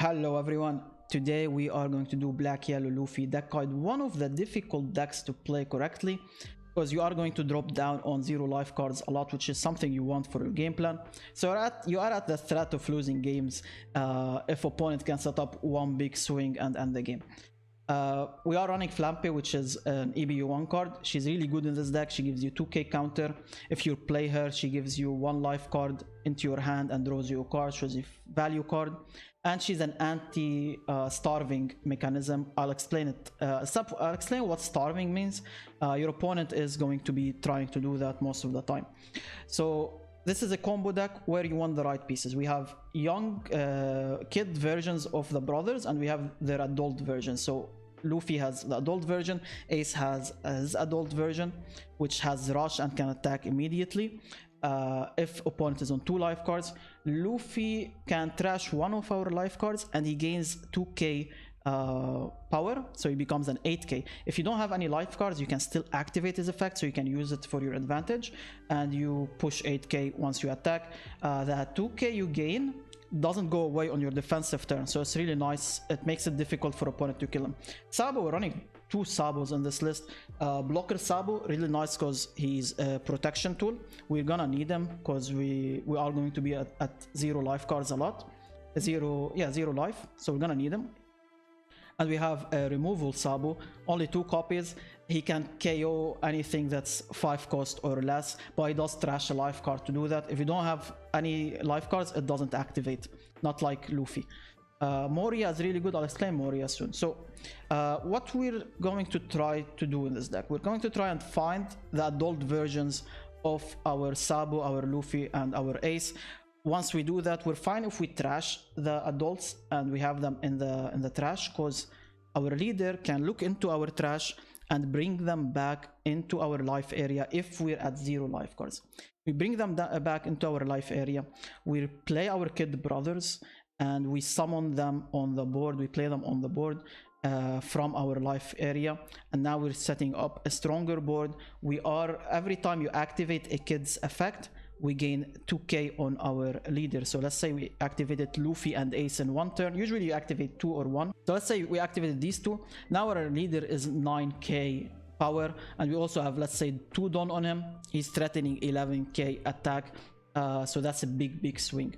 Hello everyone, today we are going to do Black Yellow Luffy deck card, one of the difficult decks to play correctly because you are going to drop down on 0 life cards a lot, which is something you want for your game plan. So you are at the threat of losing games if opponent can set up one big swing and end the game. We are running Flampe, which is an EBU1 card. She's really good in this deck. She gives you 2k counter. If you play her, she gives you 1 life card into your hand and draws you a card, shows you value card. And she's an anti-starving mechanism. I'll explain it. I'll explain what starving means. Your opponent is going to be trying to do that most of the time. So this is a combo deck where you want the right pieces. We have young kid versions of the brothers, and we have their adult version. So Luffy has the adult version, Ace has his adult version, which has rush and can attack immediately. If opponent is on 2 life cards, Luffy can trash one of our life cards and he gains 2k power, so he becomes an 8k. If you don't have any life cards, you can still activate his effect, so you can use it for your advantage, and you push 8k once you attack. That 2k you gain doesn't go away on your defensive turn, so it's really nice. It makes it difficult for opponent to kill him. Sabo, we're running 2 Sabos on this list. Blocker Sabo, really nice because he's a protection tool. We're gonna need him because we are going to be at 0 life cards a lot. 0 life, so we're gonna need him. And we have a removal Sabo, only 2 copies. He can KO anything that's 5 cost or less, but he does trash a life card to do that. If you don't have any life cards, it doesn't activate, not like Luffy. Moria is really good. I'll explain Moria soon. So what we're going to try to do in this deck, we're going to try and find the adult versions of our Sabo, our Luffy, and our Ace. Once we do that, we're fine if we trash the adults and we have them in the trash, because our leader can look into our trash and bring them back into our life area if we're at 0 life cards. We bring them back into our life area, we play our kid brothers, and we summon them on the board. We play them on the board from our life area, and now we're setting up a stronger board. Every time you activate a kid's effect, we gain 2k on our leader. So let's say we activated Luffy and Ace in 1 turn. Usually you activate 2 or 1. So let's say we activated these 2. Now our leader is 9k power, and we also have, let's say, 2 Don on him. He's threatening 11k attack, so that's a big swing.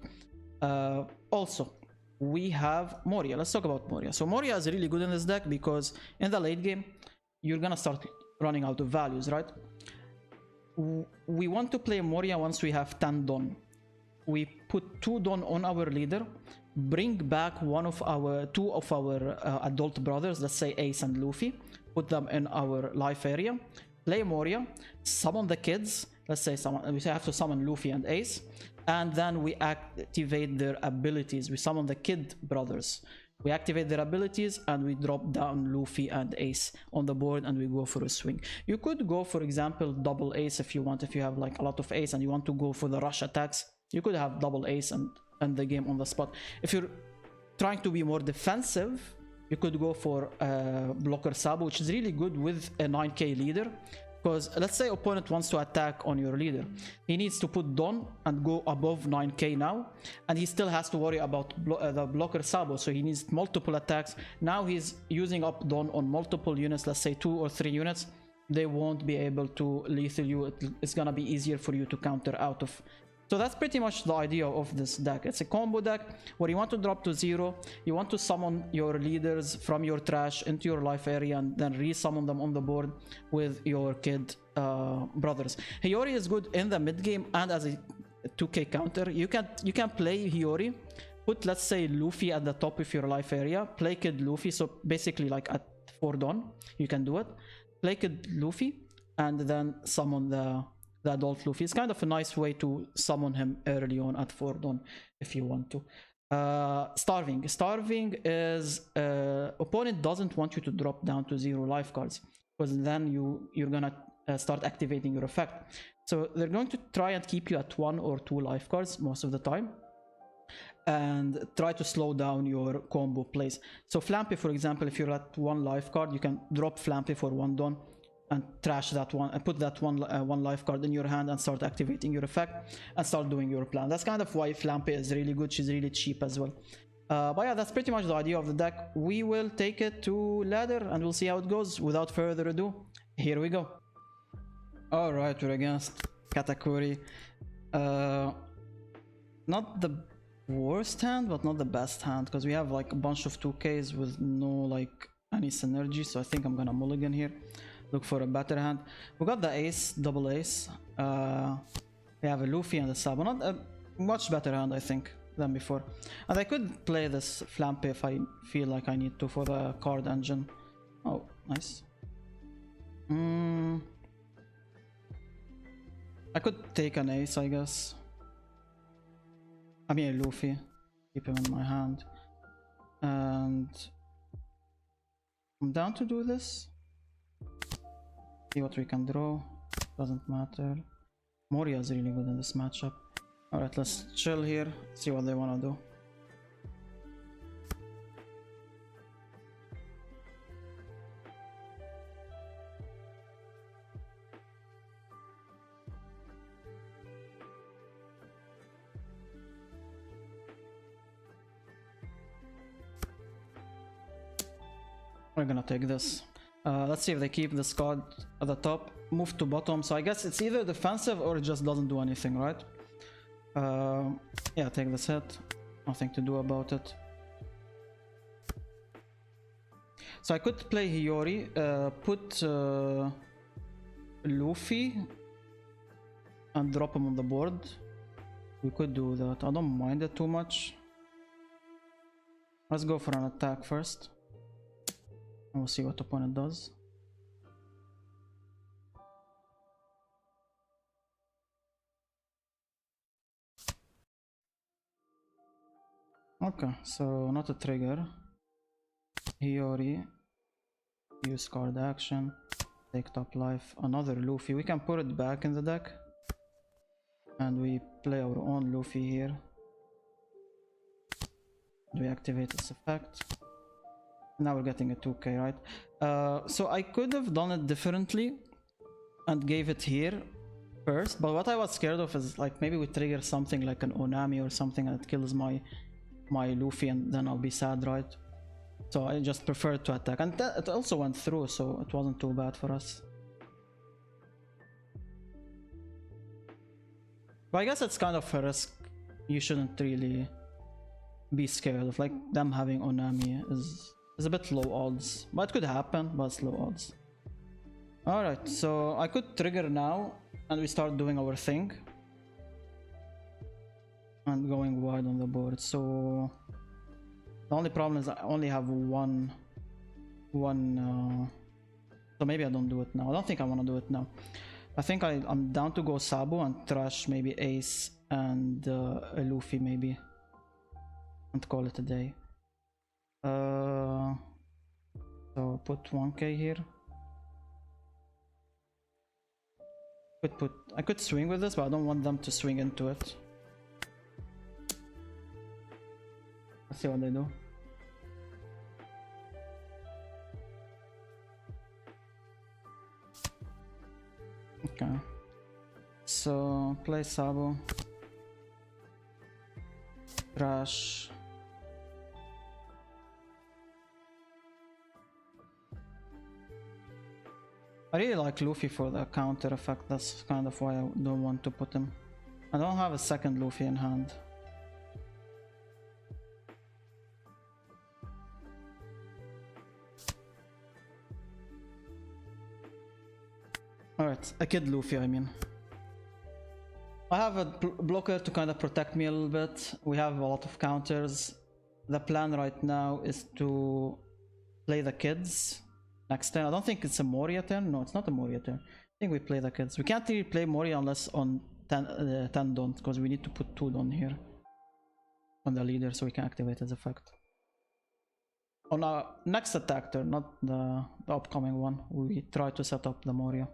Also, we have Moria. Let's talk about Moria. So Moria is really good in this deck because in the late game, you're gonna start running out of values, right? We want to play Moria once we have 10 Don. We put 2 Don on our leader, bring back 2 of our adult brothers, let's say Ace and Luffy, put them in our life area, play Moria, summon the kids, let's say we have to summon Luffy and Ace, and then we activate their abilities. We summon the kid brothers, we activate their abilities, and we drop down Luffy and Ace on the board, and we go for a swing. You could go, for example, double Ace if you want. If you have like a lot of Ace and you want to go for the rush attacks, you could have double Ace and end the game on the spot. If you're trying to be more defensive, you could go for Blocker Sabo, which is really good with a 9k leader. Because let's say opponent wants to attack on your leader, he needs to put Don and go above 9k now, and he still has to worry about the Blocker Sabo, so he needs multiple attacks. Now he's using up Don on multiple units, let's say 2 or 3 units. They won't be able to lethal you. It's gonna be easier for you to counter out of. So that's pretty much the idea of this deck. It's a combo deck where you want to drop to 0, you want to summon your leaders from your trash into your life area, and then re-summon them on the board with your kid brothers. Hiyori is good in the mid game and as a 2k counter. You can play Hiyori, put, let's say, Luffy at the top of your life area, play kid Luffy, so basically like at 4 Don, you can do it. Play kid Luffy and then summon the adult Luffy. It's kind of a nice way to summon him early on at 4 Don if you want to. Starving is opponent doesn't want you to drop down to 0 life cards, because then you're gonna start activating your effect. So they're going to try and keep you at 1 or 2 life cards most of the time, and try to slow down your combo plays. So Flampe, for example, if you're at 1 life card, you can drop Flampe for 1 Don and trash that one and put that one life card in your hand and start activating your effect and start doing your plan. That's kind of why Flampe is really good. She's really cheap as well. But yeah, that's pretty much the idea of the deck. We will take it to ladder and we'll see how it goes. Without further ado, here we go. Alright, we're against Katakuri. Not the worst hand, but not the best hand, because we have like a bunch of 2Ks with no like any synergy, so I think I'm gonna mulligan here. Look for a better hand. We got the ace, double ace. We have a Luffy and a Sabo. Not a much better hand, I think, than before. And I could play this Flampe if I feel like I need to for the card engine. Oh, nice. I could take an ace, I guess. I mean a Luffy. Keep him in my hand. And I'm down to do this. See what we can draw. Doesn't matter. Moria is really good in this matchup. Alright, let's chill here. See what they want to do. We're gonna take this. Let's see if they keep this card at the top. Move to bottom. So I guess it's either defensive or it just doesn't do anything, right? Yeah, take this hit. Nothing to do about it. So I could play Hiyori, put Luffy and drop him on the board. We could do that. I don't mind it too much. Let's go for an attack first. And we'll see what opponent does. Okay, so not a trigger. Hiyori. Use card action. Take top life. Another Luffy. We can put it back in the deck. And we play our own Luffy here. We activate this effect. Now we're getting a 2K, right? So I could have done it differently and gave it here first, but what I was scared of is like maybe we trigger something like an Onami or something and it kills my Luffy and then I'll be sad, right? So I just preferred to attack, and it also went through, so it wasn't too bad for us. But I guess it's kind of a risk you shouldn't really be scared of, like them having Onami is a bit low odds, but it could happen, but it's low odds. Alright, so I could trigger now and we start doing our thing and going wide on the board. So the only problem is I only have one so maybe I don't do it now. I don't think I want to do it now. I think I'm down to go Sabo and trash maybe Ace and a Luffy maybe and call it a day. So put 1K here. I could swing with this, but I don't want them to swing into it. Let's see what they do. Okay. So play Sabo. Trash. I really like Luffy for the counter effect, that's kind of why I don't want to put him. I don't have a second Luffy in hand. Alright, a kid Luffy, I mean. I have a blocker to kind of protect me a little bit. We have a lot of counters. The plan right now is to play the kids next turn. I don't think it's a Moria turn. No, it's not a Moria turn. I think we play the kids. We can't really play Moria unless on 10 don't, because we need to put 2 don here on the leader so we can activate his effect. On our next attack turn, not the upcoming one, we try to set up the Moria.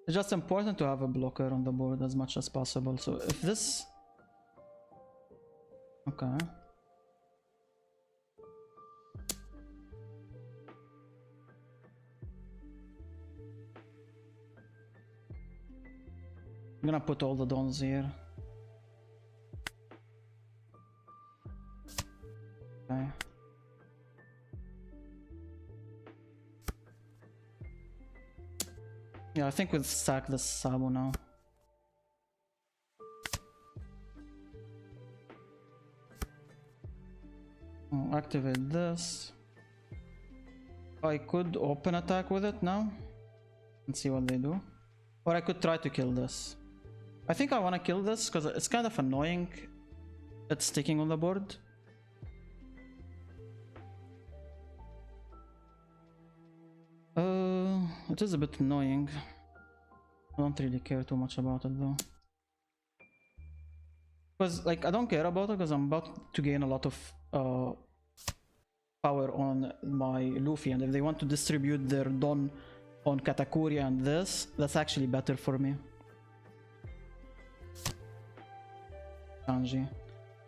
It's just important to have a blocker on the board as much as possible. So if this... Okay. I'm gonna put all the dons here. Okay. Yeah, I think we'll sack the Sabu now. Oh, activate this. I could open attack with it now and see what they do. Or I could try to kill this. I think I want to kill this because it's kind of annoying. It's sticking on the board. It is a bit annoying. I don't really care too much about it though. Because like I don't care about it because I'm about to gain a lot of power on my Luffy, and if they want to distribute their Don on Katakuri and this, that's actually better for me. Sanji.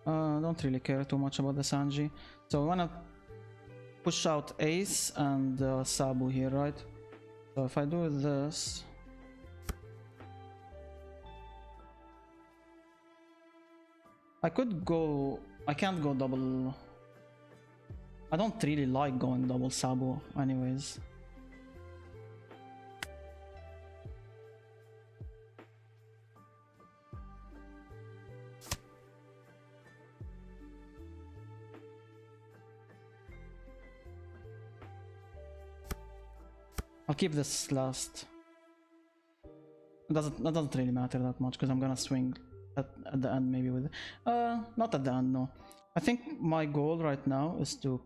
Don't really care too much about the Sanji. So we wanna push out Ace and Sabu here, right? So if I do this, I could go. I can't go double. I don't really like going double Sabu, anyways. I'll keep this last. That doesn't really matter that much because I'm gonna swing at the end maybe with not at the end, no. I think my goal right now is to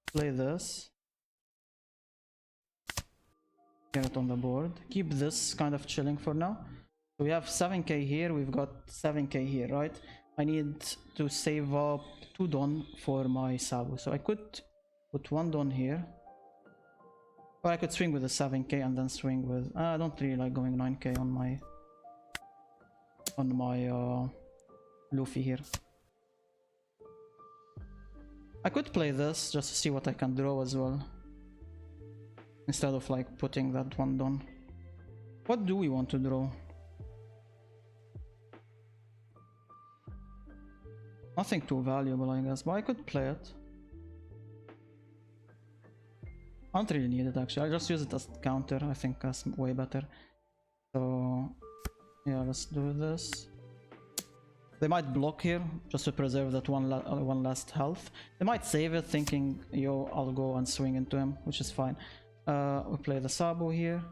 play this, get it on the board, keep this kind of chilling for now. So we have 7k here, we've got 7k here, right? I need to save up 2 Don for my Sabu, so I could put 1 Don here. Or I could swing with a 7k and then swing with... I don't really like going 9k on my Luffy here. I could play this just to see what I can draw as well, instead of like putting that 1 Don. What do we want to draw? Nothing too valuable, I guess, but I could play it. I don't really need it actually, I just use it as counter. I think that's way better. So yeah, let's do this. They might block here just to preserve that one last health. They might save it thinking, yo, I'll go and swing into him, which is fine. We play the Sabu here.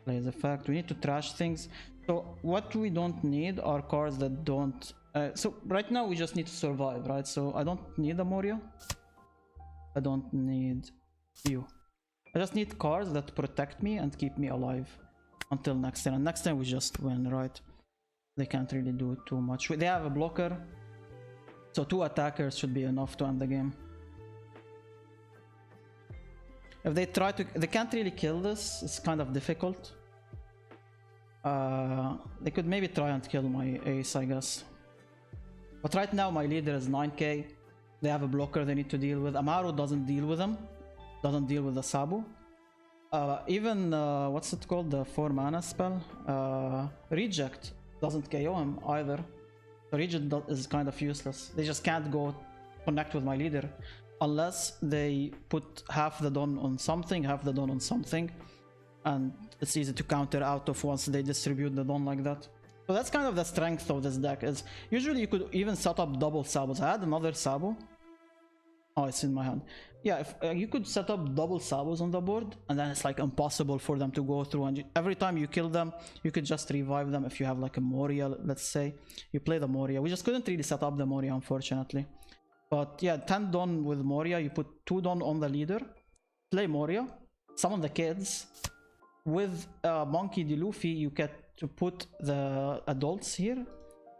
Play the fact. We need to trash things. So what we don't need are cards that don't... so right now we just need to survive, right? So I don't need a Moria. I don't need you. I just need cards that protect me and keep me alive until next turn. And next time we just win, right? They can't really do too much. They have a blocker, so 2 attackers should be enough to end the game. If they try to... They can't really kill this. It's kind of difficult. They could maybe try and kill my Ace, I guess. But right now my leader is 9k. They have a blocker they need to deal with. Amaru doesn't deal with them. Doesn't deal with the Sabu. Even, what's it called? The 4 mana spell? Reject doesn't KO him either. So Reject is kind of useless. They just can't go connect with my leader. Unless they put half the Don on something, half the Don on something. And it's easy to counter out of once they distribute the Don like that. So that's kind of the strength of this deck. Is usually you could even set up double Sabus. I had another Sabu. Oh, it's in my hand. Yeah, if you could set up double Sabus on the board, and then it's like impossible for them to go through. And every time you kill them, you could just revive them. If you have like a Moria, let's say, you play the Moria. We just couldn't really set up the Moria, unfortunately. But yeah, 10 Don with Moria. You put 2 Don on the leader, play Moria, summon the kids. With Monkey.D.Luffy, you get to put the adults here,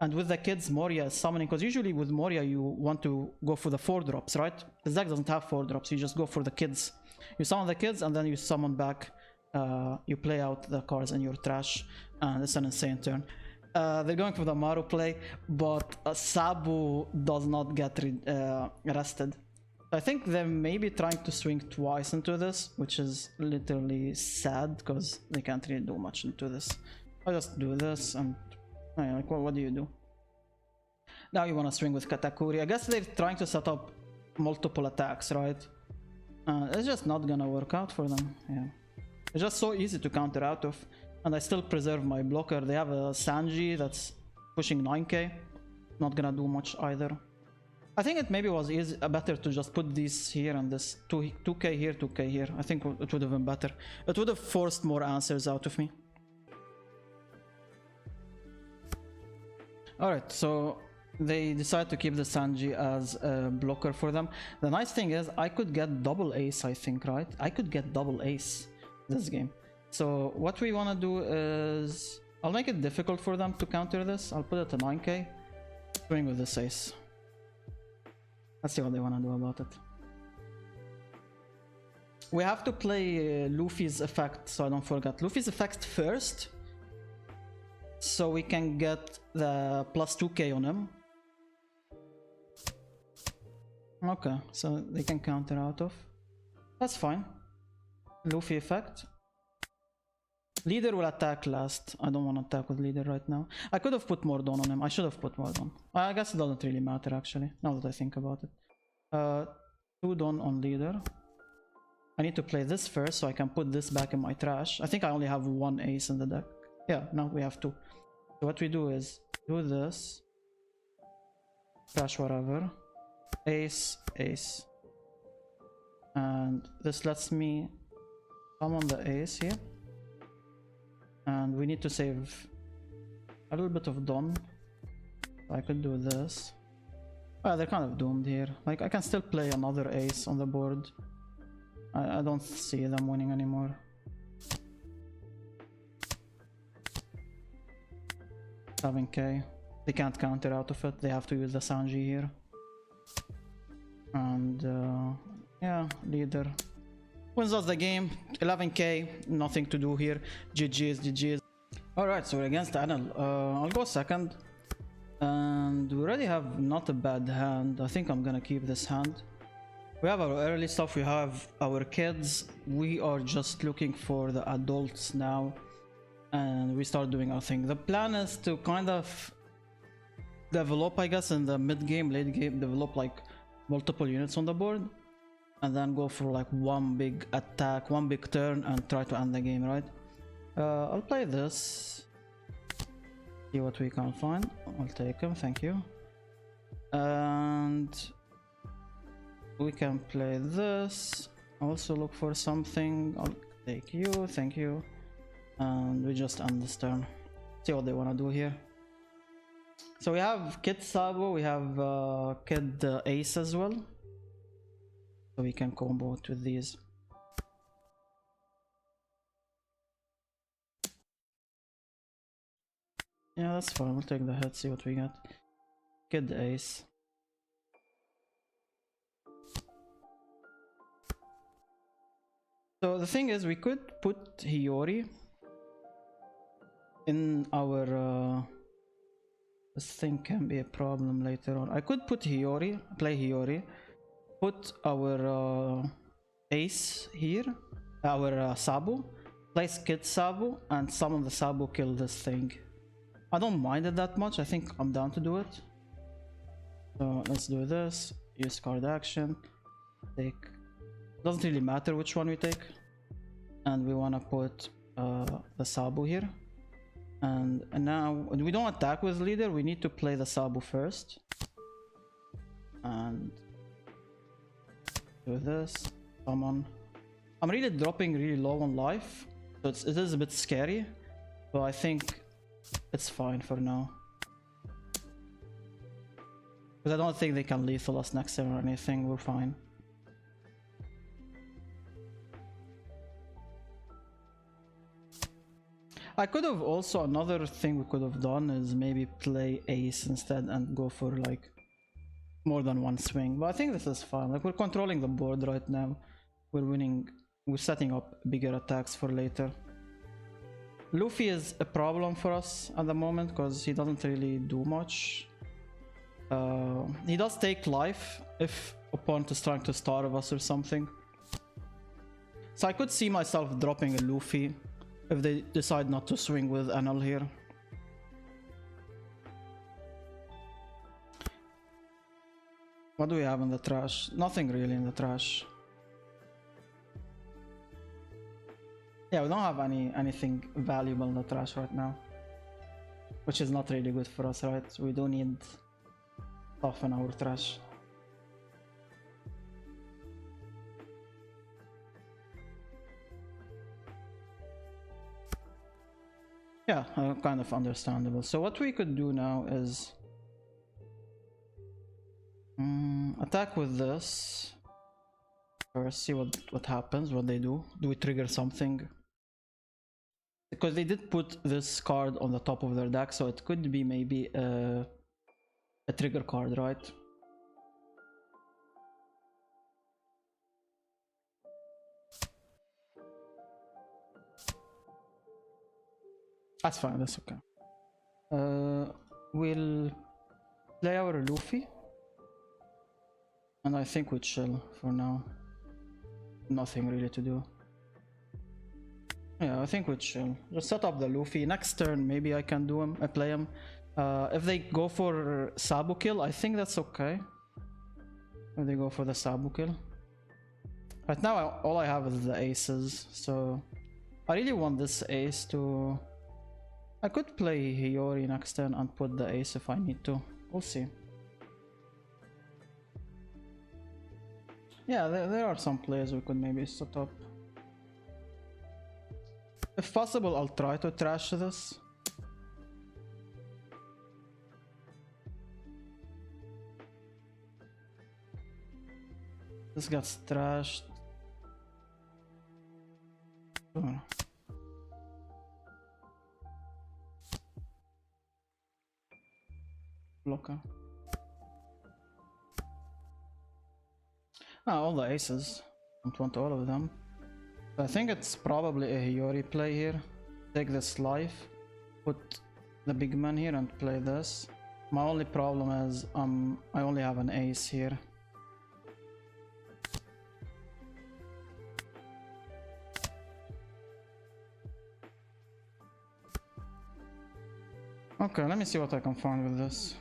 and with the kids, Moria is summoning, because usually with Moria you want to go for the 4 drops, right? This deck doesn't have 4 drops, you just go for the kids. You summon the kids and then you summon back, you play out the cards in your trash, and it's an insane turn. They're going for the Maru play, but Sabu does not get rested. I think they're maybe trying to swing twice into this, which is literally sad because they can't really do much into this. I just do this and like, what do you do? Now you want to swing with Katakuri. I guess they're trying to set up multiple attacks, right? It's just not gonna work out for them. Yeah, it's just so easy to counter out of, and I still preserve my blocker. They have a Sanji that's pushing 9k. Not gonna do much either. I think it maybe was better to just put these here and this 2k here, 2k here. I think it would have been better. It would have forced more answers out of me. Alright, so they decide to keep the Sanji as a blocker for them. The nice thing is I could get double ace, I think, right? I could get double ace this game. So what we want to do is I'll make it difficult for them to counter this. I'll put it to 9k. Swing with this ace. Let's see what they want to do about it. We have to play Luffy's effect, so I don't forget. Luffy's effect first, so we can get the plus 2k on him. Okay, so they can counter out of. That's fine. Luffy effect. Leader will attack last. I don't want to attack with leader right now. I could have put more Dawn on him. I should have put more Dawn. I guess it doesn't really matter actually, now that I think about it. 2 Dawn on leader. I need to play this first so I can put this back in my trash. I think I only have 1 ace in the deck. Yeah, now we have 2. So what we do is do this. Trash whatever. Ace, ace. And this lets me summon the ace here. And we need to save a little bit of Dawn. I could do this. They're kind of doomed here. Like, I can still play another ace on the board. I don't see them winning anymore. 7k. They can't counter out of it. They have to use the Sanji here. And yeah, leader wins us the game. 11k, nothing to do here. GG's, GG's. Alright, so we're against Enel. I'll go second. And we already have not a bad hand. I think I'm gonna keep this hand. We have our early stuff, we have our kids. We are just looking for the adults now. And we start doing our thing. The plan is to kind of develop, I guess, in the mid game, late game, develop like multiple units on the board. And then go for like one big attack, one big turn, and try to end the game, right? I'll play this. See what we can find. I'll take him, thank you. And we can play this. Also look for something. I'll take you, thank you. And we just end this turn. See what they want to do here. So we have Kid Sabo, we have Kid Ace as well. So we can combo it with these. Yeah, that's fine. We'll take the hit, see what we get. Kid Ace. So the thing is, we could put Hiyori in our... this thing can be a problem later on. I could put Hiyori, play Hiyori. Put our ace here, our Sabo, place Kid Sabo, and summon the Sabo, kill this thing. I don't mind it that much, I think I'm down to do it. So let's do this, use card action, take, doesn't really matter which one we take. And we want to put the Sabo here. And now, we don't attack with leader, we need to play the Sabo first. And do this, summon. I'm really dropping really low on life, so it is a bit scary, but I think it's fine for now. Because I don't think they can lethal us next turn or anything, we're fine. I could have also, another thing we could have done is maybe play ace instead and go for like more than one swing, but I think this is fine. Like, we're controlling the board right now. We're winning, we're setting up bigger attacks for later. Luffy is a problem for us at the moment because he doesn't really do much. He does take life if opponent is trying to starve us or something. So I could see myself dropping a Luffy if they decide not to swing with Enel here. What do we have in the trash? Nothing really in the trash. Yeah, we don't have anything valuable in the trash right now. Which is not really good for us, right? We do need stuff in our trash. Yeah, kind of understandable. So what we could do now is attack with this. First, see what happens, what they do. Do we trigger something? Because they did put this card on the top of their deck, so it could be maybe a trigger card, right? That's fine, that's okay. We'll play our Luffy. And I think we chill for now. Nothing really to do. Yeah, I think we chill. Just set up the Luffy. Next turn, maybe I can do him. I play him. If they go for Sabu kill, I think that's okay. If they go for the Sabu kill. Right now, all I have is the aces, so I really want this ace to... I could play Hiyori next turn and put the ace if I need to. We'll see. Yeah, there are some plays we could maybe set up. If possible, I'll try to trash this. This gets trashed. Oh. Blocker. Ah, all the aces. Don't want all of them. I think it's probably a Hiyori play here. Take this life, put the big man here and play this. My only problem is I only have an ace here. Okay, let me see what I can find with this.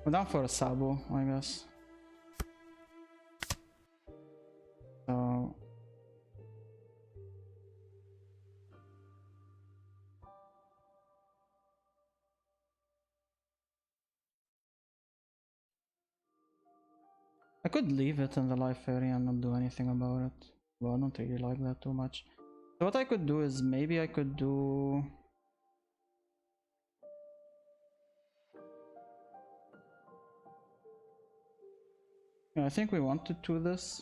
We're down for a Sabu, I guess. So... I could leave it in the life area and not do anything about it. Well, I don't really like that too much. So what I could do is maybe I could do... Yeah, I think we want to do this.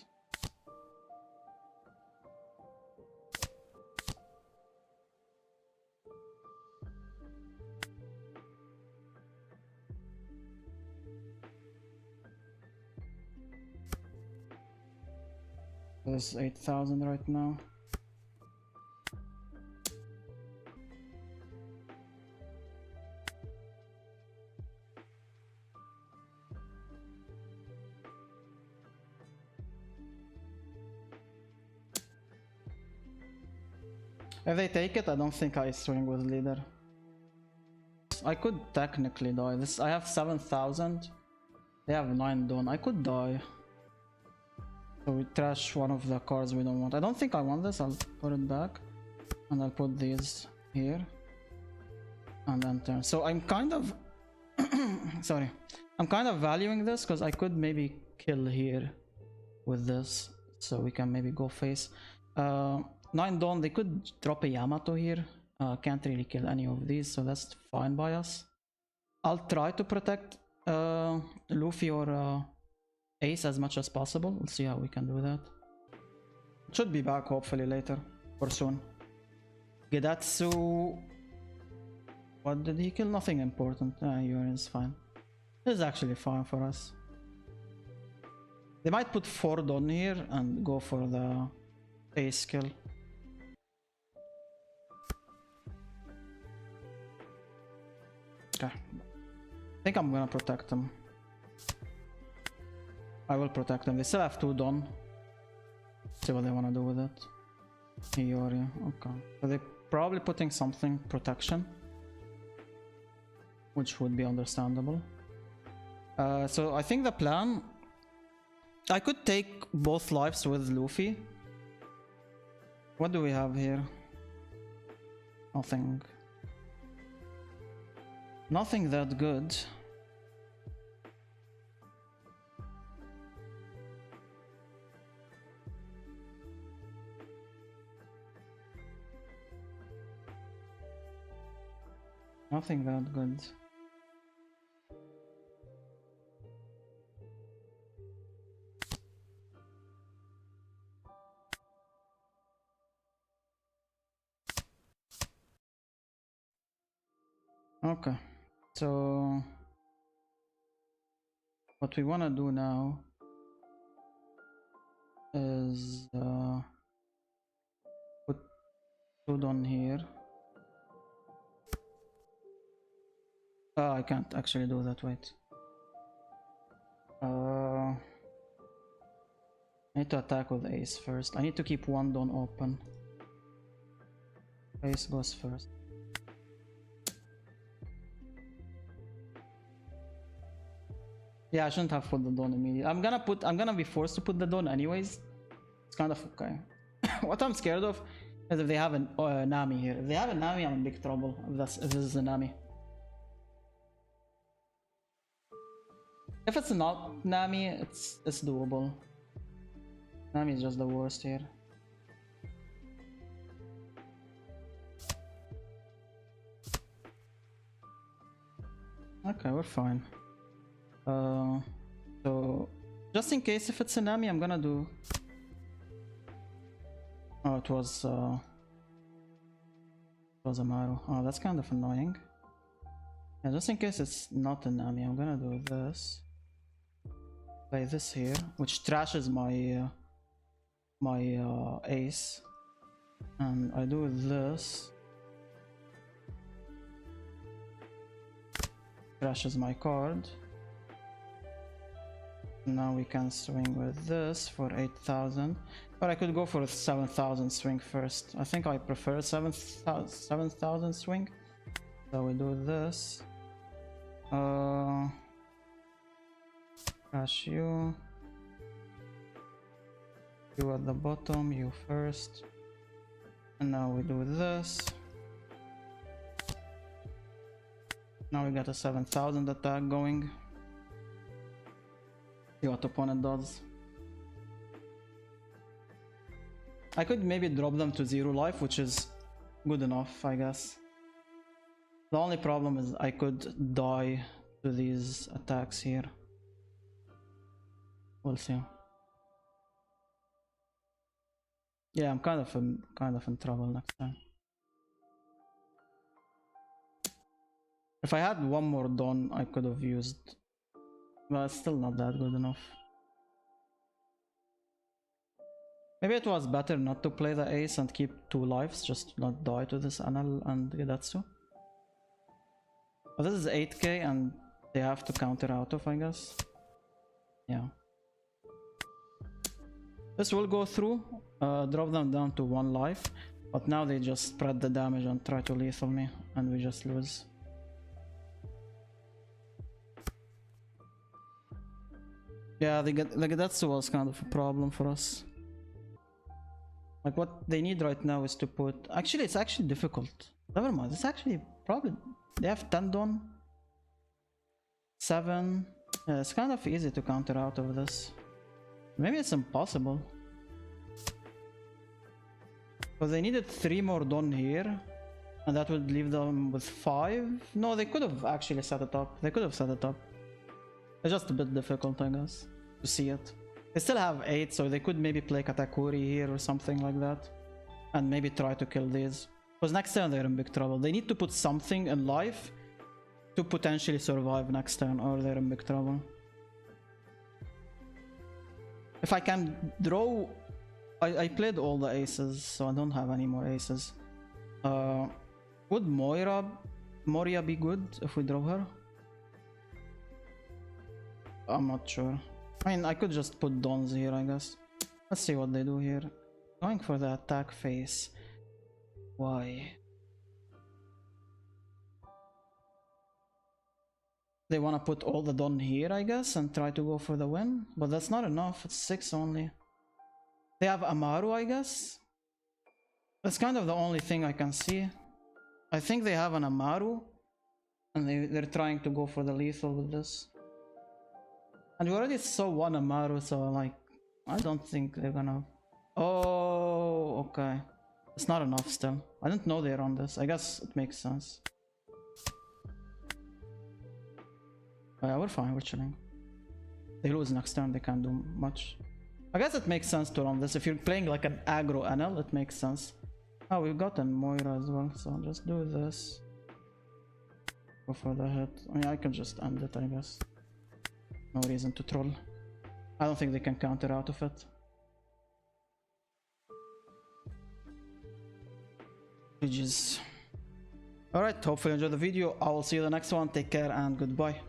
There's 8,000 right now. If they take it, I don't think I swing with leader. I could technically die. This I have 7,000. They have 9 done. I could die. So we trash one of the cards we don't want. I don't think I want this. I'll put it back. And I'll put these here. And then turn. So I'm kind of... Sorry. I'm kind of valuing this because I could maybe kill here with this. So we can maybe go face. 9 Dawn, they could drop a Yamato here. Can't really kill any of these, so that's fine by us. I'll try to protect Luffy or Ace as much as possible. We'll see how we can do that. Should be back hopefully later or soon. Gedatsu... What did he kill? Nothing important. Yurin is fine. This is actually fine for us. They might put 4 Dawn here and go for the Ace kill. Okay. I think I'm gonna protect them. I will protect them. They still have 2 Dawn. See what they wanna do with it. Hiyori. Okay. So they're probably putting something protection. which would be understandable. So I think the plan, I could take both lives with Luffy. What do we have here? Nothing. Nothing that good. Nothing that good. Okay, so what we want to do now is put food on here. I can't actually do that, wait. I need to attack with Ace first. I need to keep one Don open. Ace goes first. Yeah, I shouldn't have put the Don immediately. I'm gonna be forced to put the Don anyways. It's kind of okay. What I'm scared of is if they have a Nami here. If they have a Nami, I'm in big trouble. If this is a Nami. If it's not Nami, it's doable. Nami is just the worst here. Okay, we're fine. So just in case if it's a Nami, I'm gonna do. Oh, it was Amaru. Oh, that's kind of annoying. Yeah, just in case it's not a Nami, I'm gonna do this. Play this here, which trashes my Ace, and I do this. Trashes my card. Now we can swing with this for 8,000, but I could go for a 7,000 swing first. I think I prefer 7,000 swing. So we do this. Crash you. You at the bottom, you first. And now we do this. Now we got a 7,000 attack going. See what opponent does. I could maybe drop them to 0 life, which is good enough, I guess. The only problem is I could die to these attacks here. We'll see. Yeah, I'm kind of in trouble next time. If I had one more Dawn, I could have used, but it's still not that good enough. Maybe it was better not to play the Ace and keep 2 lives, just not die to this Enel and Gedatsu. But this is 8k and they have to counter out of, I guess. Yeah. This will go through, drop them down to 1 life, but now they just spread the damage and try to lethal me, and we just lose. Yeah, the Gedatsu was kind of a problem for us. Like what they need right now is to put... Actually, it's actually difficult. Never mind, it's actually probably... They have 10 Dawn. 7. Yeah, it's kind of easy to counter out of this. Maybe it's impossible. Because they needed 3 more Dawn here. And that would leave them with 5. No, they could have actually set it up. They could have set it up. It's just a bit difficult, I guess, to see it. They still have 8, so they could maybe play Katakuri here or something like that. And maybe try to kill these. Because next turn they're in big trouble. They need to put something in life to potentially survive next turn, or they're in big trouble. If I can draw... I played all the aces, so I don't have any more aces. Would Moria be good if we draw her? I'm not sure. I mean, I could just put Dons here, I guess. Let's see what they do here. Going for the attack phase. Why? They want to put all the Don here, I guess, and try to go for the win. But that's not enough. It's 6 only. They have Amaru, I guess. That's kind of the only thing I can see. I think they have an Amaru. And they're trying to go for the lethal with this. And we already saw one Amaru, so like... I don't think they're gonna... Oh, okay. It's not enough still. I didn't know they're on this. I guess it makes sense. Oh yeah, we're fine, we're chilling. They lose next turn, they can't do much. I guess it makes sense to run this. If you're playing like an aggro Enel, it makes sense. Oh, we've gotten Moira as well, so just do this. Go for the hit. I mean, I can just end it, I guess. No reason to troll. I don't think they can counter out of it. GG's. Alright, hopefully you enjoyed the video. I will see you in the next one. Take care and goodbye.